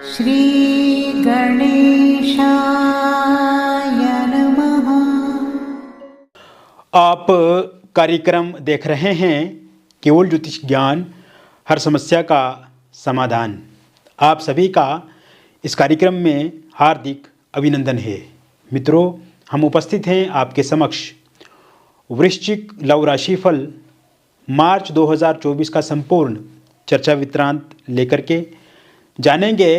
श्री गणेशाय नमः। आप कार्यक्रम देख रहे हैं केवल ज्योतिष ज्ञान, हर समस्या का समाधान। आप सभी का इस कार्यक्रम में हार्दिक अभिनंदन है। मित्रों, हम उपस्थित हैं आपके समक्ष वृश्चिक लव राशिफल मार्च 2024 का संपूर्ण चर्चा विवरांत लेकर के जानेंगे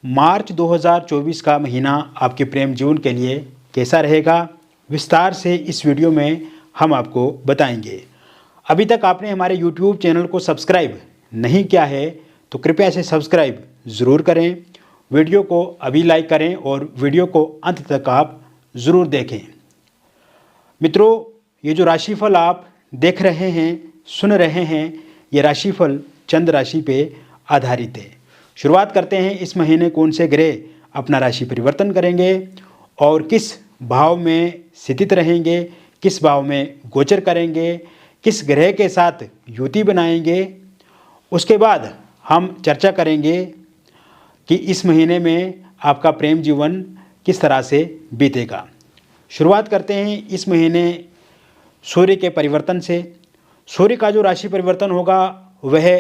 मार्च 2024 का महीना आपके प्रेम जीवन के लिए कैसा रहेगा। विस्तार से इस वीडियो में हम आपको बताएंगे। अभी तक आपने हमारे YouTube चैनल को सब्सक्राइब नहीं किया है तो कृपया से सब्सक्राइब ज़रूर करें, वीडियो को अभी लाइक करें और वीडियो को अंत तक आप ज़रूर देखें। मित्रों, ये जो राशिफल आप देख रहे हैं, सुन रहे हैं, ये राशिफल चंद्र राशि पे आधारित है। शुरुआत करते हैं इस महीने कौन से ग्रह अपना राशि परिवर्तन करेंगे और किस भाव में स्थित रहेंगे, किस भाव में गोचर करेंगे, किस ग्रह के साथ युति बनाएंगे। उसके बाद हम चर्चा करेंगे कि इस महीने में आपका प्रेम जीवन किस तरह से बीतेगा। शुरुआत करते हैं इस महीने सूर्य के परिवर्तन से। सूर्य का जो राशि परिवर्तन होगा वह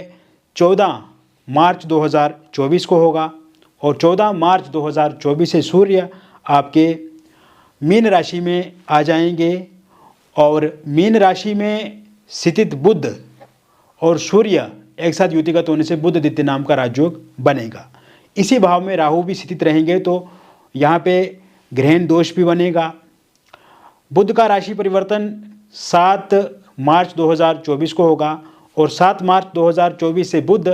14 मार्च 2024 को होगा और 14 मार्च 2024 से सूर्य आपके मीन राशि में आ जाएंगे और मीन राशि में स्थित बुध और सूर्य एक साथ युतिगत होने से बुध आदित्य नाम का राजयोग बनेगा। इसी भाव में राहु भी स्थित रहेंगे तो यहाँ पे ग्रहण दोष भी बनेगा। बुध का राशि परिवर्तन 7 मार्च 2024 को होगा और 7 मार्च 2024 से बुध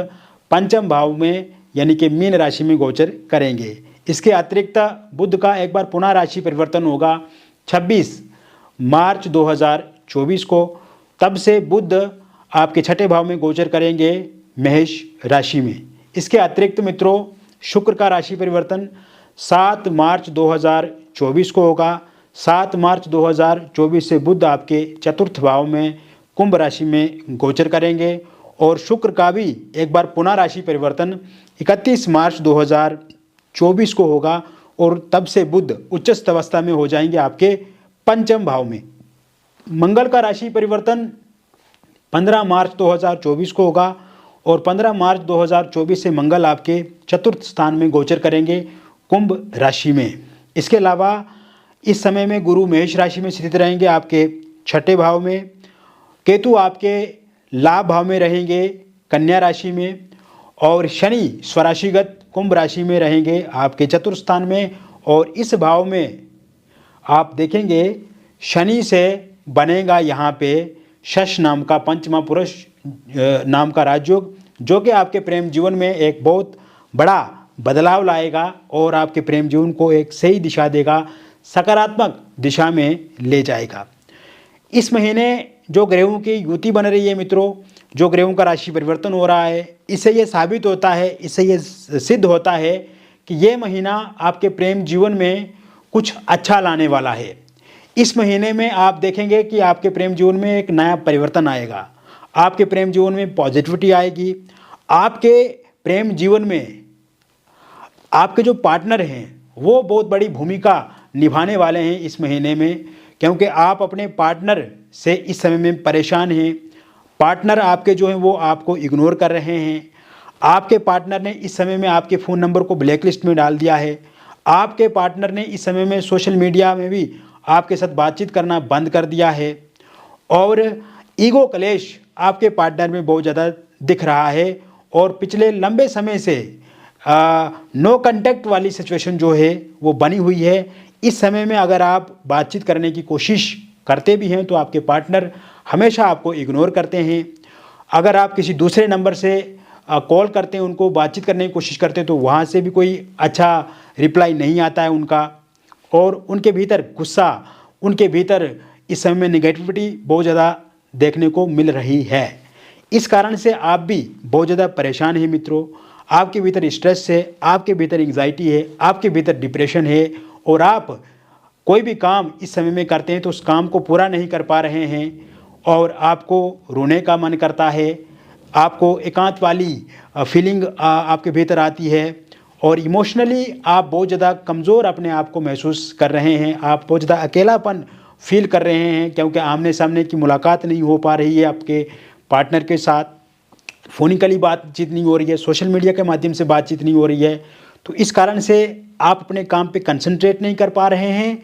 पंचम भाव में यानी कि मीन राशि में गोचर करेंगे। इसके अतिरिक्त बुध का एक बार पुनः राशि परिवर्तन होगा 26 मार्च 2024 को। तब से बुध आपके छठे भाव में गोचर करेंगे मेष राशि में। इसके अतिरिक्त मित्रों, शुक्र का राशि परिवर्तन 7 मार्च 2024 को होगा। 7 मार्च 2024 से बुध आपके चतुर्थ भाव में कुंभ राशि में गोचर करेंगे और शुक्र का भी एक बार पुनः राशि परिवर्तन 31 मार्च 2024 को होगा और तब से बुध उच्चस्थ अवस्था में हो जाएंगे आपके पंचम भाव में। मंगल का राशि परिवर्तन 15 मार्च 2024 को होगा और 15 मार्च 2024 से मंगल आपके चतुर्थ स्थान में गोचर करेंगे कुंभ राशि में। इसके अलावा इस समय में गुरु मेष राशि में स्थित रहेंगे आपके छठे भाव में। केतु आपके लाभ भाव में रहेंगे कन्या राशि में और शनि स्वराशिगत कुंभ राशि में रहेंगे आपके चतुर्थ स्थान में। और इस भाव में आप देखेंगे शनि से बनेगा यहाँ पे शश नाम का पंचमा पुरुष नाम का राजयोग, जो कि आपके प्रेम जीवन में एक बहुत बड़ा बदलाव लाएगा और आपके प्रेम जीवन को एक सही दिशा देगा, सकारात्मक दिशा में ले जाएगा। इस महीने जो ग्रहों की युति बन रही है मित्रों, जो ग्रहों का राशि परिवर्तन हो रहा है, इससे ये साबित होता है, इससे ये सिद्ध होता है कि ये महीना आपके प्रेम जीवन में कुछ अच्छा लाने वाला है। इस महीने में आप देखेंगे कि आपके प्रेम जीवन में एक नया परिवर्तन आएगा, आपके प्रेम जीवन में पॉजिटिविटी आएगी। आपके प्रेम जीवन में आपके जो पार्टनर हैं वो बहुत बड़ी भूमिका निभाने वाले हैं इस महीने में, क्योंकि आप अपने पार्टनर से इस समय में परेशान हैं। पार्टनर आपके जो हैं वो आपको इग्नोर कर रहे हैं। आपके पार्टनर ने इस समय में आपके फ़ोन नंबर को ब्लैकलिस्ट में डाल दिया है। आपके पार्टनर ने इस समय में सोशल मीडिया में भी आपके साथ बातचीत करना बंद कर दिया है और ईगो क्लेश आपके पार्टनर में बहुत ज़्यादा दिख रहा है और पिछले लंबे समय से नो कांटेक्ट वाली सिचुएशन जो है वो बनी हुई है। इस समय में अगर आप बातचीत करने की कोशिश करते भी हैं तो आपके पार्टनर हमेशा आपको इग्नोर करते हैं। अगर आप किसी दूसरे नंबर से कॉल करते हैं, उनको बातचीत करने की कोशिश करते हैं तो वहाँ से भी कोई अच्छा रिप्लाई नहीं आता है उनका और उनके भीतर गुस्सा, उनके भीतर इस समय में नेगेटिविटी बहुत ज़्यादा देखने को मिल रही है। इस कारण से आप भी बहुत ज़्यादा परेशान हैं मित्रों। आपके भीतर स्ट्रेस है, आपके भीतर एंग्जाइटी है, आपके भीतर डिप्रेशन है और आप कोई भी काम इस समय में करते हैं तो उस काम को पूरा नहीं कर पा रहे हैं और आपको रोने का मन करता है, आपको एकांत वाली फीलिंग आपके भीतर आती है और इमोशनली आप बहुत ज़्यादा कमज़ोर अपने आप को महसूस कर रहे हैं, आप बहुत ज़्यादा अकेलापन फील कर रहे हैं, क्योंकि आमने सामने की मुलाकात नहीं हो पा रही है आपके पार्टनर के साथ, फ़ोनिकली बातचीत नहीं हो रही है, सोशल मीडिया के माध्यम से बातचीत नहीं हो रही है। तो इस कारण से आप अपने काम पे कंसंट्रेट नहीं कर पा रहे हैं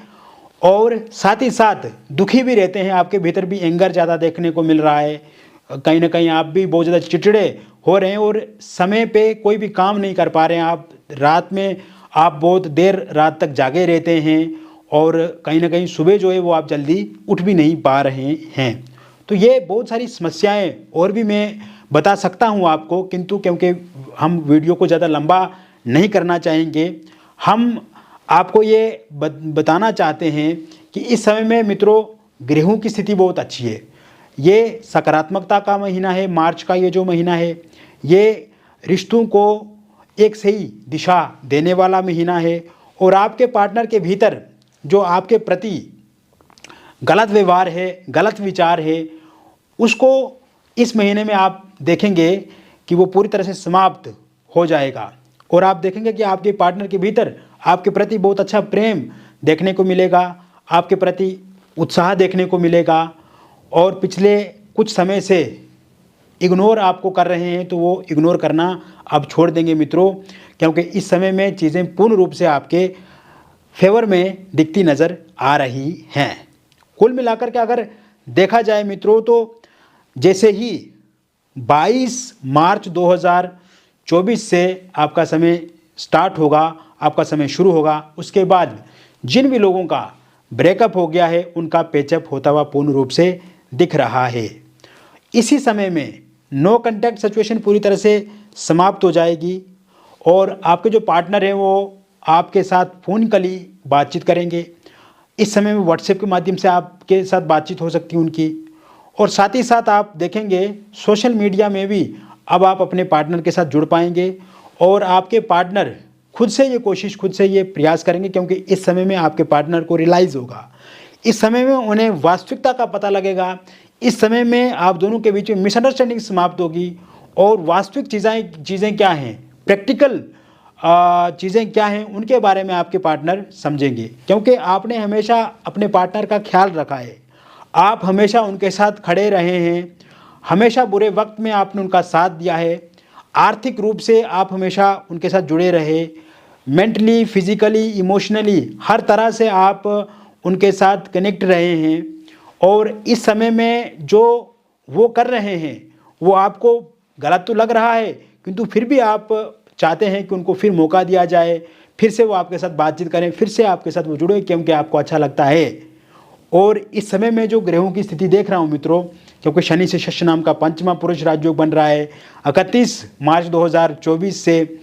और साथ ही साथ दुखी भी रहते हैं। आपके भीतर भी एंगर ज़्यादा देखने को मिल रहा है, कहीं ना कहीं आप भी बहुत ज़्यादा चिड़चिड़े हो रहे हैं और समय पे कोई भी काम नहीं कर पा रहे हैं। आप रात में आप बहुत देर रात तक जागे रहते हैं और कहीं ना कहीं सुबह जो है वो आप जल्दी उठ भी नहीं पा रहे हैं। तो ये बहुत सारी समस्याएं और भी मैं बता सकता हूं आपको, किंतु क्योंकि हम वीडियो को ज़्यादा लंबा नहीं करना चाहेंगे, हम आपको ये बताना चाहते हैं कि इस समय में मित्रों ग्रहों की स्थिति बहुत अच्छी है। ये सकारात्मकता का महीना है, मार्च का ये जो महीना है ये रिश्तों को एक सही दिशा देने वाला महीना है और आपके पार्टनर के भीतर जो आपके प्रति गलत व्यवहार है, गलत विचार है, उसको इस महीने में आप देखेंगे कि वो पूरी तरह से समाप्त हो जाएगा और आप देखेंगे कि आपके पार्टनर के भीतर आपके प्रति बहुत अच्छा प्रेम देखने को मिलेगा, आपके प्रति उत्साह देखने को मिलेगा और पिछले कुछ समय से इग्नोर आपको कर रहे हैं तो वो इग्नोर करना अब छोड़ देंगे मित्रों, क्योंकि इस समय में चीज़ें पूर्ण रूप से आपके फेवर में दिखती नज़र आ रही हैं। कुल मिलाकर के अगर देखा जाए मित्रों तो जैसे ही 22 मार्च 2024 से आपका समय स्टार्ट होगा, आपका समय शुरू होगा, उसके बाद जिन भी लोगों का ब्रेकअप हो गया है उनका पैचअप होता हुआ पूर्ण रूप से दिख रहा है। इसी समय में नो कांटेक्ट सिचुएशन पूरी तरह से समाप्त हो जाएगी और आपके जो पार्टनर हैं वो आपके साथ फ़ोन कली बातचीत करेंगे। इस समय में व्हाट्सएप के माध्यम से आपके साथ बातचीत हो सकती है उनकी, और साथ ही साथ आप देखेंगे सोशल मीडिया में भी अब आप अपने पार्टनर के साथ जुड़ पाएंगे और आपके पार्टनर खुद से ये प्रयास करेंगे, क्योंकि इस समय में आपके पार्टनर को रियलाइज़ होगा, इस समय में उन्हें वास्तविकता का पता लगेगा, इस समय में आप दोनों के बीच में मिसअंडरस्टैंडिंग समाप्त होगी और वास्तविक चीज़ें क्या हैं, प्रैक्टिकल चीज़ें क्या हैं, उनके बारे में आपके पार्टनर समझेंगे, क्योंकि आपने हमेशा अपने पार्टनर का ख्याल रखा है, आप हमेशा उनके साथ खड़े रहे हैं, हमेशा बुरे वक्त में आपने उनका साथ दिया है, आर्थिक रूप से आप हमेशा उनके साथ जुड़े रहे, मेंटली, फिजिकली, इमोशनली हर तरह से आप उनके साथ कनेक्ट रहे हैं और इस समय में जो वो कर रहे हैं वो आपको गलत तो लग रहा है, किंतु फिर भी आप चाहते हैं कि उनको फिर मौका दिया जाए, फिर से वो आपके साथ बातचीत करें, फिर से आपके साथ वो जुड़े, क्योंकि आपको अच्छा लगता है। और इस समय में जो ग्रहों की स्थिति देख रहा हूँ मित्रों, क्योंकि शनि से शस्य नाम का पंचमा पुरुष राजयोग बन रहा है, 31 मार्च 2024 से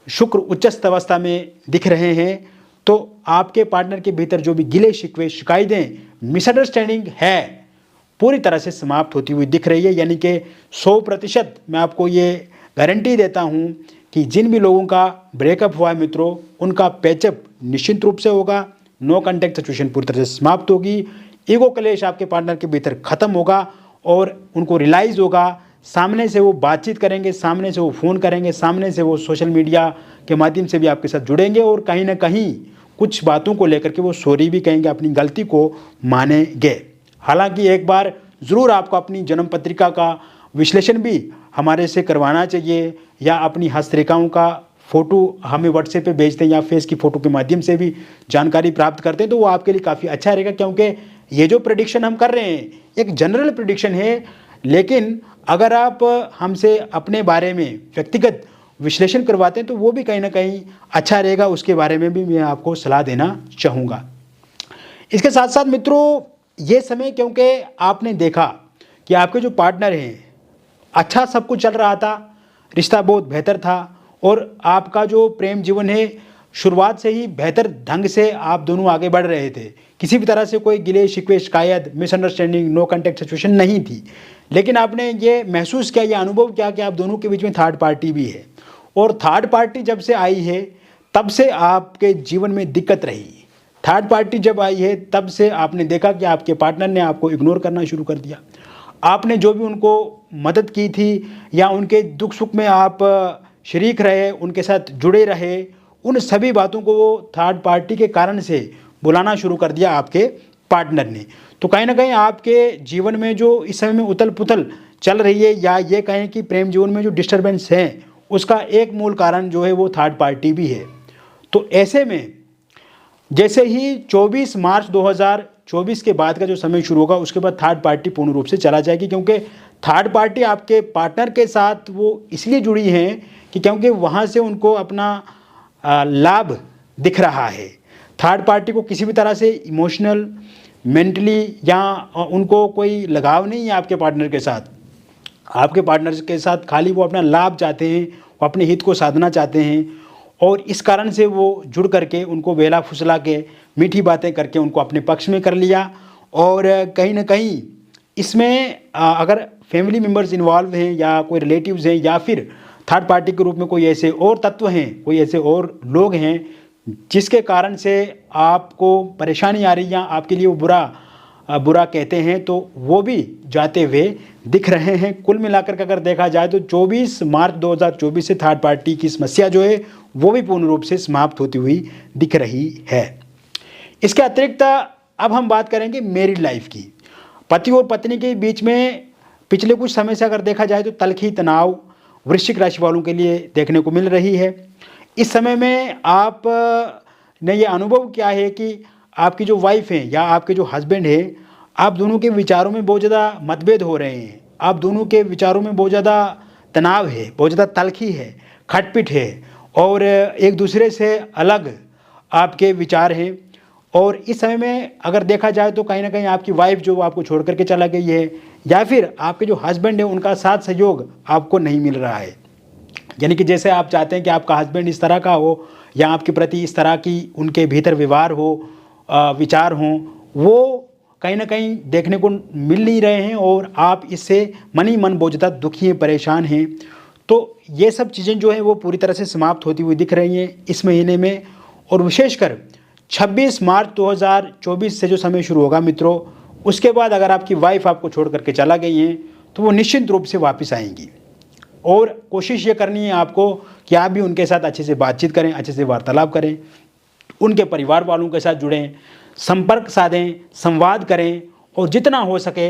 शुक्र उच्चस्थ अवस्था में दिख रहे हैं, तो आपके पार्टनर के भीतर जो भी गिले शिकवे, शिकायतें, मिसअंडरस्टैंडिंग है पूरी तरह से समाप्त होती हुई दिख रही है। यानी कि 100% मैं आपको ये गारंटी देता हूँ कि जिन भी लोगों का ब्रेकअप हुआ है मित्रों, उनका पैचअप निश्चित रूप से होगा, नो कांटेक्ट सिचुएशन पूरी तरह से समाप्त होगी, ईगो क्लेश आपके पार्टनर के भीतर खत्म होगा और उनको रियलाइज़ होगा, सामने से वो बातचीत करेंगे, सामने से वो फ़ोन करेंगे, सामने से वो सोशल मीडिया के माध्यम से भी आपके साथ जुड़ेंगे और कहीं ना कहीं कुछ बातों को लेकर के वो सॉरी भी कहेंगे, अपनी गलती को मानेंगे। हालांकि एक बार ज़रूर आपको अपनी जन्म पत्रिका का विश्लेषण भी हमारे से करवाना चाहिए, या अपनी हस्तरेखाओं का फ़ोटो हमें व्हाट्सएप पे भेजते हैं या फेस की फ़ोटो के माध्यम से भी जानकारी प्राप्त करते हैं, तो वो आपके लिए काफ़ी अच्छा रहेगा, क्योंकि ये जो प्रेडिक्शन हम कर रहे हैं एक जनरल प्रेडिक्शन है, लेकिन अगर आप हमसे अपने बारे में व्यक्तिगत विश्लेषण करवाते हैं तो वो भी कहीं ना कहीं अच्छा रहेगा, उसके बारे में भी मैं आपको सलाह देना चाहूँगा। इसके साथ साथ मित्रों ये समय, क्योंकि आपने देखा कि आपके जो पार्टनर हैं अच्छा सब कुछ चल रहा था, रिश्ता बहुत बेहतर था और आपका जो प्रेम जीवन है शुरुआत से ही बेहतर ढंग से आप दोनों आगे बढ़ रहे थे, किसी भी तरह से कोई गिले शिकवे, शिकायत, मिसअंडरस्टैंडिंग, नो कांटेक्ट सिचुएशन नहीं थी। लेकिन आपने ये महसूस किया, ये अनुभव किया कि आप दोनों के बीच में थर्ड पार्टी भी है, और थर्ड पार्टी जब से आई है तब से आपके जीवन में दिक्कत रही। थर्ड पार्टी जब आई है तब से आपने देखा कि आपके पार्टनर ने आपको इग्नोर करना शुरू कर दिया। आपने जो भी उनको मदद की थी या उनके दुख सुख में आप शरीक रहे, उनके साथ जुड़े रहे, उन सभी बातों को वो थर्ड पार्टी के कारण से बुलाना शुरू कर दिया आपके पार्टनर ने। तो कहीं ना कहीं आपके जीवन में जो इस समय में उथल पुथल चल रही है, या ये कहें कि प्रेम जीवन में जो डिस्टर्बेंस है, उसका एक मूल कारण जो है वो थर्ड पार्टी भी है। तो ऐसे में जैसे ही 24 मार्च 2024 के बाद का जो समय शुरू होगा, उसके बाद थर्ड पार्टी पूर्ण रूप से चला जाएगी, क्योंकि थर्ड पार्टी आपके पार्टनर के साथ वो इसलिए जुड़ी है कि क्योंकि वहाँ से उनको अपना लाभ दिख रहा है। थर्ड पार्टी को किसी भी तरह से इमोशनल, मेंटली या उनको कोई लगाव नहीं है आपके पार्टनर के साथ। आपके पार्टनर के साथ खाली वो अपना लाभ चाहते हैं, वो अपने हित को साधना चाहते हैं, और इस कारण से वो जुड़ करके उनको वेला फुसला के मीठी बातें करके उनको अपने पक्ष में कर लिया। और कहीं ना कहीं इसमें अगर फैमिली मेम्बर्स इन्वॉल्व हैं या कोई रिलेटिव्स हैं या फिर थर्ड पार्टी के रूप में कोई ऐसे और तत्व हैं, कोई ऐसे और लोग हैं जिसके कारण से आपको परेशानी आ रही है या आपके लिए वो बुरा कहते हैं, तो वो भी जाते हुए दिख रहे हैं। कुल मिलाकर के अगर देखा जाए तो 24 मार्च 2024 से थर्ड पार्टी की समस्या जो है वो भी पूर्ण रूप से समाप्त होती हुई दिख रही है। इसके अतिरिक्त अब हम बात करेंगे मैरिड लाइफ की। पति और पत्नी के बीच में पिछले कुछ समय से अगर देखा जाए तो तल्खी तनाव वृश्चिक राशि वालों के लिए देखने को मिल रही है। इस समय में आप ने ये अनुभव किया है कि आपकी जो वाइफ है या आपके जो हस्बैंड है, आप दोनों के विचारों में बहुत ज़्यादा मतभेद हो रहे हैं। आप दोनों के विचारों में बहुत ज़्यादा तनाव है, बहुत ज़्यादा तल्खी है, खटपिट है, और एक दूसरे से अलग आपके विचार हैं। और इस समय में अगर देखा जाए तो कहीं ना कहीं आपकी वाइफ जो आपको छोड़ करके चला गई है, या फिर आपके जो हस्बैंड है उनका साथ सहयोग आपको नहीं मिल रहा है। यानी कि जैसे आप चाहते हैं कि आपका हस्बैंड इस तरह का हो या आपके प्रति इस तरह की उनके भीतर व्यवहार हो, विचार हों, वो कहीं ना कहीं देखने को मिल नहीं रहे हैं, और आप इससे मन ही मन बहुत ज़्यादा दुखी हैं, परेशान हैं। तो ये सब चीज़ें जो हैं वो पूरी तरह से समाप्त होती हुई दिख रही हैं इस महीने में। और विशेषकर 26 मार्च 2024 से जो समय शुरू होगा मित्रों, उसके बाद अगर आपकी वाइफ आपको छोड़ करके चला गई हैं तो वो निश्चित रूप से वापस आएंगी। और कोशिश ये करनी है आपको कि आप भी उनके साथ अच्छे से बातचीत करें, अच्छे से वार्तालाप करें, उनके परिवार वालों के साथ जुड़ें, संपर्क साधें, संवाद करें, और जितना हो सके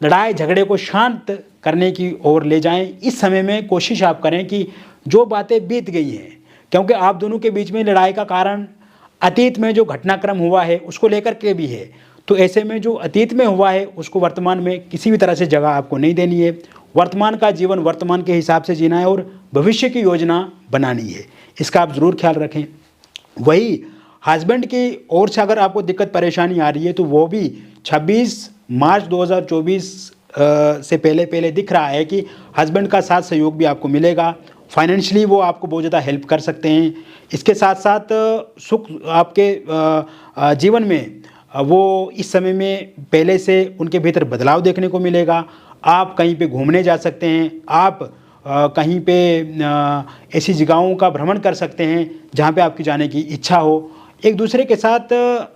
लड़ाई झगड़े को शांत करने की ओर ले जाएं। इस समय में कोशिश आप करें कि जो बातें बीत गई हैं, क्योंकि आप दोनों के बीच में लड़ाई का कारण अतीत में जो घटनाक्रम हुआ है उसको लेकर के भी है, तो ऐसे में जो अतीत में हुआ है उसको वर्तमान में किसी भी तरह से जगह आपको नहीं देनी है। वर्तमान का जीवन वर्तमान के हिसाब से जीना है और भविष्य की योजना बनानी है, इसका आप ज़रूर ख्याल रखें। वही हस्बैंड की ओर से अगर आपको दिक्कत परेशानी आ रही है तो वो भी 26 मार्च 2024 से पहले दिख रहा है कि हस्बैंड का साथ सहयोग भी आपको मिलेगा। फाइनेंशियली वो आपको बहुत ज़्यादा हेल्प कर सकते हैं। इसके साथ साथ सुख आपके जीवन में वो इस समय में पहले से उनके भीतर बदलाव देखने को मिलेगा। आप कहीं पे घूमने जा सकते हैं, आप कहीं पे ऐसी जगहों का भ्रमण कर सकते हैं जहाँ पे आपकी जाने की इच्छा हो। एक दूसरे के साथ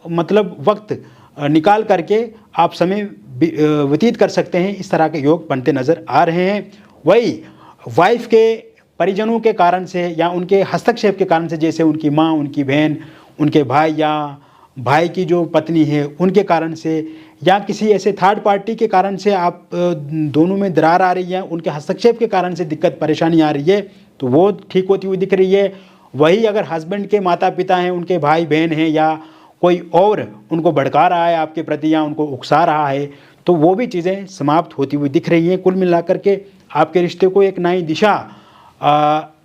मतलब वक्त निकाल करके आप समय व्यतीत कर सकते हैं। इस तरह के योग बनते नज़र आ रहे हैं। वही वाइफ के परिजनों के कारण से या उनके हस्तक्षेप के कारण से, जैसे उनकी माँ, उनकी बहन, उनके भाई या भाई की जो पत्नी है उनके कारण से, या किसी ऐसे थर्ड पार्टी के कारण से आप दोनों में दरार आ रही है, उनके हस्तक्षेप के कारण से दिक्कत परेशानी आ रही है, तो वो ठीक होती हुई दिख रही है। वही अगर हस्बैंड के माता पिता हैं, उनके भाई बहन हैं, या कोई और उनको भड़का रहा है आपके प्रति या उनको उकसा रहा है, तो वो भी चीज़ें समाप्त होती हुई दिख रही हैं। कुल मिलाकर के आपके रिश्ते को एक नई दिशा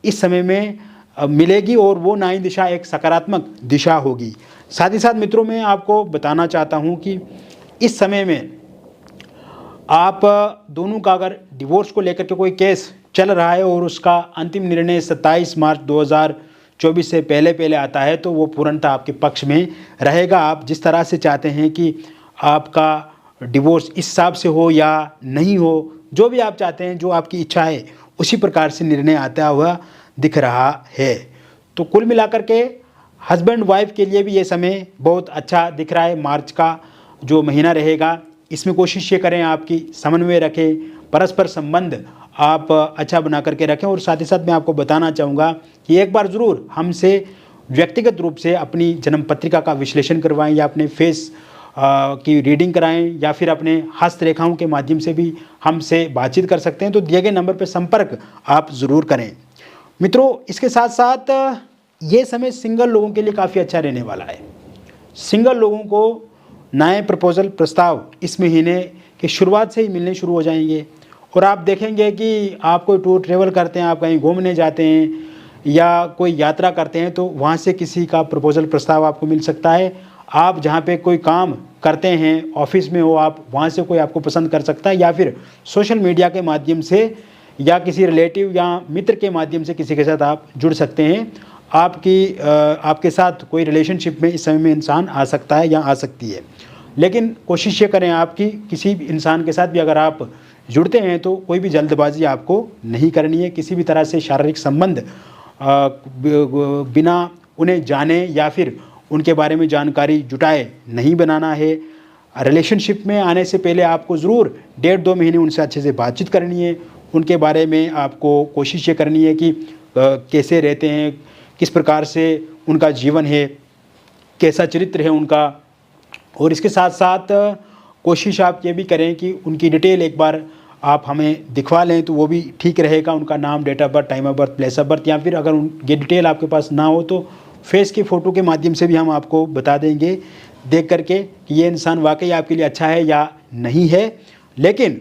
इस समय में मिलेगी, और वो नई दिशा एक सकारात्मक दिशा होगी। साथ ही साथ मित्रों, मैं आपको बताना चाहता हूँ कि इस समय में आप दोनों का अगर डिवोर्स को लेकर के कोई केस चल रहा है और उसका अंतिम निर्णय 27 मार्च 2024 से पहले आता है, तो वो पूर्णतः आपके पक्ष में रहेगा। आप जिस तरह से चाहते हैं कि आपका डिवोर्स इस हिसाब से हो या नहीं हो, जो भी आप चाहते हैं, जो आपकी इच्छा है, उसी प्रकार से निर्णय आता हुआ दिख रहा है। तो कुल मिलाकर के हस्बैंड वाइफ के लिए भी ये समय बहुत अच्छा दिख रहा है। मार्च का जो महीना रहेगा, इसमें कोशिश ये करें आपकी समन्वय रखें, परस्पर संबंध आप अच्छा बना करके रखें। और साथ ही साथ मैं आपको बताना चाहूँगा कि एक बार ज़रूर हमसे व्यक्तिगत रूप से अपनी जन्म पत्रिका का विश्लेषण करवाएं, या अपने फेस की रीडिंग कराएं, या फिर अपने हस्तरेखाओं के माध्यम से भी हमसे बातचीत कर सकते हैं। तो दिए गए नंबर पर संपर्क आप ज़रूर करें। मित्रों, इसके साथ साथ ये समय सिंगल लोगों के लिए काफ़ी अच्छा रहने वाला है। सिंगल लोगों को नए प्रपोजल प्रस्ताव इस महीने की शुरुआत से ही मिलने शुरू हो जाएंगे। और आप देखेंगे कि आप कोई टूर ट्रेवल करते हैं, आप कहीं घूमने जाते हैं या कोई यात्रा करते हैं, तो वहाँ से किसी का प्रपोजल प्रस्ताव आपको मिल सकता है। आप जहाँ पे कोई काम करते हैं, ऑफिस में हो आप, वहाँ से कोई आपको पसंद कर सकता है, या फिर सोशल मीडिया के माध्यम से या किसी रिलेटिव या मित्र के माध्यम से किसी के साथ आप जुड़ सकते हैं। आपके साथ कोई रिलेशनशिप में इस समय में इंसान आ सकता है या आ सकती है। लेकिन कोशिश ये करें आपकी किसी भी इंसान के साथ भी अगर आप जुड़ते हैं तो कोई भी जल्दबाजी आपको नहीं करनी है। किसी भी तरह से शारीरिक संबंध बिना उन्हें जाने या फिर उनके बारे में जानकारी जुटाए नहीं बनाना है। रिलेशनशिप में आने से पहले आपको ज़रूर 1.5-2 महीने उनसे अच्छे से बातचीत करनी है। उनके बारे में आपको कोशिश ये करनी है कि कैसे रहते हैं, किस प्रकार से उनका जीवन है, कैसा चरित्र है उनका। और इसके साथ साथ कोशिश आप ये भी करें कि उनकी डिटेल एक बार आप हमें दिखवा लें तो वो भी ठीक रहेगा। उनका नाम, date of birth, time of birth, place of birth, या फिर अगर ये डिटेल आपके पास ना हो तो फेस की फ़ोटो के माध्यम से भी हम आपको बता देंगे देख करके कि ये इंसान वाकई आपके लिए अच्छा है या नहीं है। लेकिन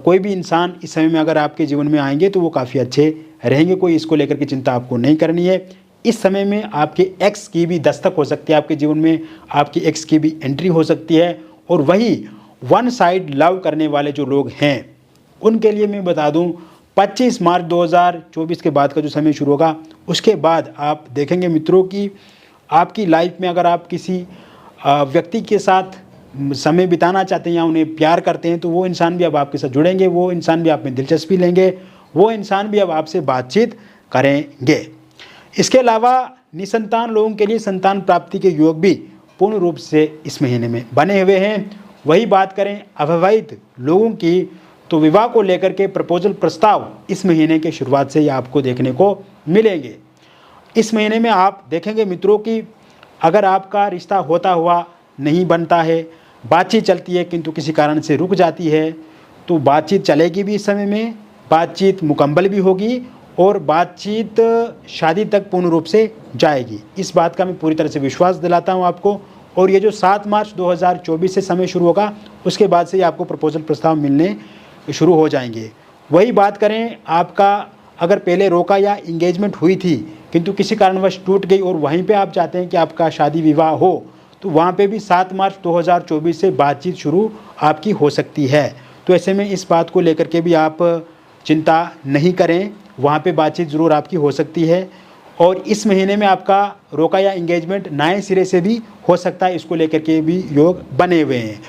कोई भी इंसान इस समय में अगर आपके जीवन में आएंगे तो वो काफ़ी अच्छे रहेंगे। कोई इसको लेकर के चिंता आपको नहीं करनी है। इस समय में आपके एक्स की भी दस्तक हो सकती है, आपके जीवन में आपकी एक्स की भी एंट्री हो सकती है। और वही वन साइड लव करने वाले जो लोग हैं उनके लिए मैं बता दूं 25 मार्च 2024 के बाद का जो समय शुरू होगा, उसके बाद आप देखेंगे मित्रों कि आपकी लाइफ में अगर आप किसी व्यक्ति के साथ समय बिताना चाहते हैं या उन्हें प्यार करते हैं तो वो इंसान भी अब आपके साथ जुड़ेंगे, वो इंसान भी आप में दिलचस्पी लेंगे, वो इंसान भी अब आपसे बातचीत करेंगे। इसके अलावा निसंतान लोगों के लिए संतान प्राप्ति के योग भी पूर्ण रूप से इस महीने में बने हुए हैं। वही बात करें अविवाहित लोगों की तो विवाह को लेकर के प्रपोजल प्रस्ताव इस महीने के शुरुआत से ही आपको देखने को मिलेंगे। इस महीने में आप देखेंगे मित्रों कि अगर आपका रिश्ता होता हुआ नहीं बनता है, बातचीत चलती है किंतु किसी कारण से रुक जाती है, तो बातचीत चलेगी भी इस समय में, बातचीत मुकम्मल भी होगी और बातचीत शादी तक पूर्ण रूप से जाएगी। इस बात का मैं पूरी तरह से विश्वास दिलाता हूं आपको। और ये जो 7 मार्च 2024 से समय शुरू होगा उसके बाद से ही आपको प्रपोजल प्रस्ताव मिलने शुरू हो जाएंगे। वही बात करें आपका अगर पहले रोका या इंगेजमेंट हुई थी किंतु किसी कारणवश टूट गई और वहीं पे आप चाहते हैं कि आपका शादी विवाह हो, तो वहाँ पे भी 7 मार्च 2024 से बातचीत शुरू आपकी हो सकती है। तो ऐसे में इस बात को लेकर के भी आप चिंता नहीं करें, वहाँ पे बातचीत ज़रूर आपकी हो सकती है। और इस महीने में आपका रोका या इंगेजमेंट नए सिरे से भी हो सकता है, इसको लेकर के भी योग बने हुए हैं।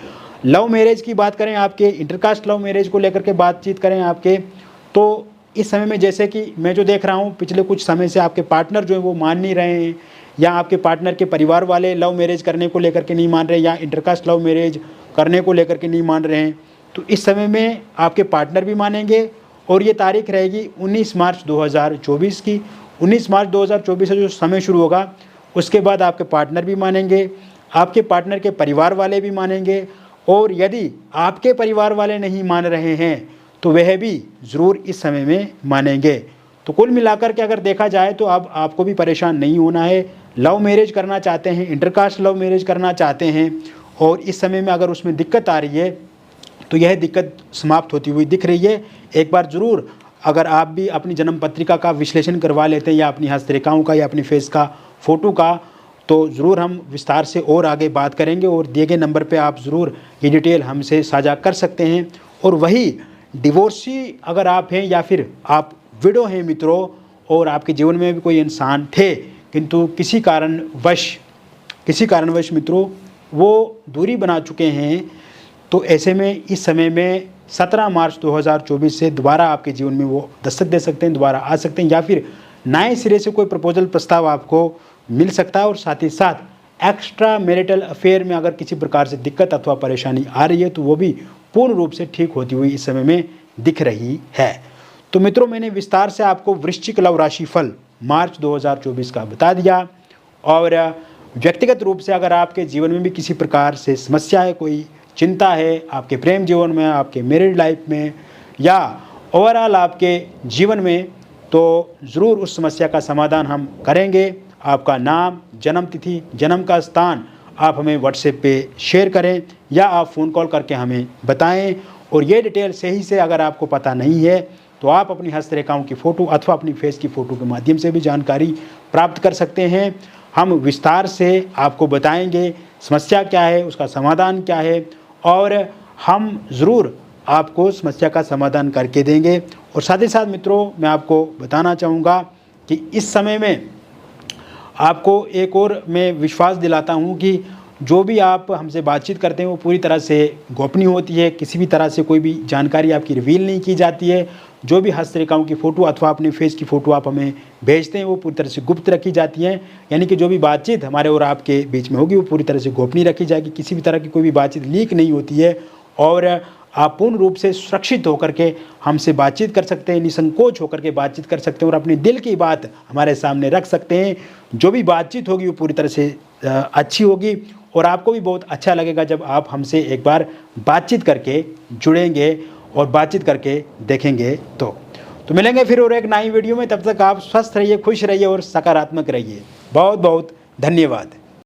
लव मैरिज की बात करें, आपके इंटरकास्ट लव मैरिज को लेकर के बातचीत करें आपके, तो इस समय में जैसे कि मैं जो देख रहा हूँ पिछले कुछ समय से आपके पार्टनर जो है वो मान नहीं रहे हैं, या आपके पार्टनर के परिवार वाले लव मैरिज करने को लेकर के नहीं मान रहे, या इंटरकास्ट लव मैरिज करने को लेकर के नहीं मान रहे हैं, तो इस समय में आपके पार्टनर भी मानेंगे। और ये तारीख रहेगी 19 मार्च 2024 की। 19 मार्च 2024 से जो समय शुरू होगा उसके बाद आपके पार्टनर भी मानेंगे, आपके पार्टनर के परिवार वाले भी मानेंगे, और यदि आपके परिवार वाले नहीं मान रहे हैं तो वह भी ज़रूर इस समय में मानेंगे। तो कुल मिलाकर के अगर देखा जाए तो अब आपको भी परेशान नहीं होना है। लव मैरिज करना चाहते हैं, इंटरकास्ट लव मैरिज करना चाहते हैं और इस समय में अगर उसमें दिक्कत आ रही है तो यह दिक्कत समाप्त होती हुई दिख रही है। एक बार ज़रूर अगर आप भी अपनी जन्म पत्रिका का विश्लेषण करवा लेते हैं या अपनी हस्तरेखाओं का या अपनी फेस का फ़ोटो का, तो ज़रूर हम विस्तार से और आगे बात करेंगे और दिए गए नंबर पे आप ज़रूर ये डिटेल हमसे साझा कर सकते हैं। और वही डिवोर्सी अगर आप हैं या फिर आप विडो हैं मित्रों, और आपके जीवन में भी कोई इंसान थे किंतु किसी कारणवश मित्रों वो दूरी बना चुके हैं, तो ऐसे में इस समय में 17 मार्च 2024 से दोबारा आपके जीवन में वो दस्तक दे सकते हैं, दोबारा आ सकते हैं, या फिर नए सिरे से कोई प्रपोजल प्रस्ताव आपको मिल सकता है। और साथ ही साथ एक्स्ट्रा मैरिटल अफेयर में अगर किसी प्रकार से दिक्कत अथवा परेशानी आ रही है तो वो भी पूर्ण रूप से ठीक होती हुई इस समय में दिख रही है। तो मित्रों, मैंने विस्तार से आपको वृश्चिक लव राशि फल मार्च 2024 का बता दिया। और व्यक्तिगत रूप से अगर आपके जीवन में भी किसी प्रकार से समस्या है, कोई चिंता है आपके प्रेम जीवन में, आपके मैरिड लाइफ में या ओवरऑल आपके जीवन में, तो ज़रूर उस समस्या का समाधान हम करेंगे। आपका नाम, जन्म तिथि, जन्म का स्थान आप हमें व्हाट्सएप पे शेयर करें या आप फ़ोन कॉल करके हमें बताएं। और ये डिटेल सही से अगर आपको पता नहीं है तो आप अपनी हस्तरेखाओं की फ़ोटो अथवा अपनी फेस की फ़ोटो के माध्यम से भी जानकारी प्राप्त कर सकते हैं। हम विस्तार से आपको बताएंगे समस्या क्या है, उसका समाधान क्या है, और हम ज़रूर आपको समस्या का समाधान करके देंगे। और साथ ही साथ मित्रों, मैं आपको बताना चाहूँगा कि इस समय में आपको एक और मैं विश्वास दिलाता हूँ कि जो भी आप हमसे बातचीत करते हैं वो पूरी तरह से गोपनीय होती है। किसी भी तरह से कोई भी जानकारी आपकी रिवील नहीं की जाती है। जो भी हस्तरेखाओं की फ़ोटो अथवा अपने फेस की फ़ोटो आप हमें भेजते हैं वो पूरी तरह से गुप्त रखी जाती हैं। यानी कि जो भी बातचीत हमारे और आपके बीच में होगी वो पूरी तरह से गोपनीय रखी जाएगी। किसी भी तरह की कोई भी बातचीत लीक नहीं होती है और आप पूर्ण रूप से सुरक्षित होकर के हमसे बातचीत कर सकते हैं, निसंकोच होकर के बातचीत कर सकते हैं और अपने दिल की बात हमारे सामने रख सकते हैं। जो भी बातचीत होगी वो पूरी तरह से अच्छी होगी और आपको भी बहुत अच्छा लगेगा जब आप हमसे एक बार बातचीत करके जुड़ेंगे और बातचीत करके देखेंगे। तो मिलेंगे फिर और एक नई वीडियो में। तब तक आप स्वस्थ रहिए, खुश रहिए और सकारात्मक रहिए। बहुत बहुत धन्यवाद।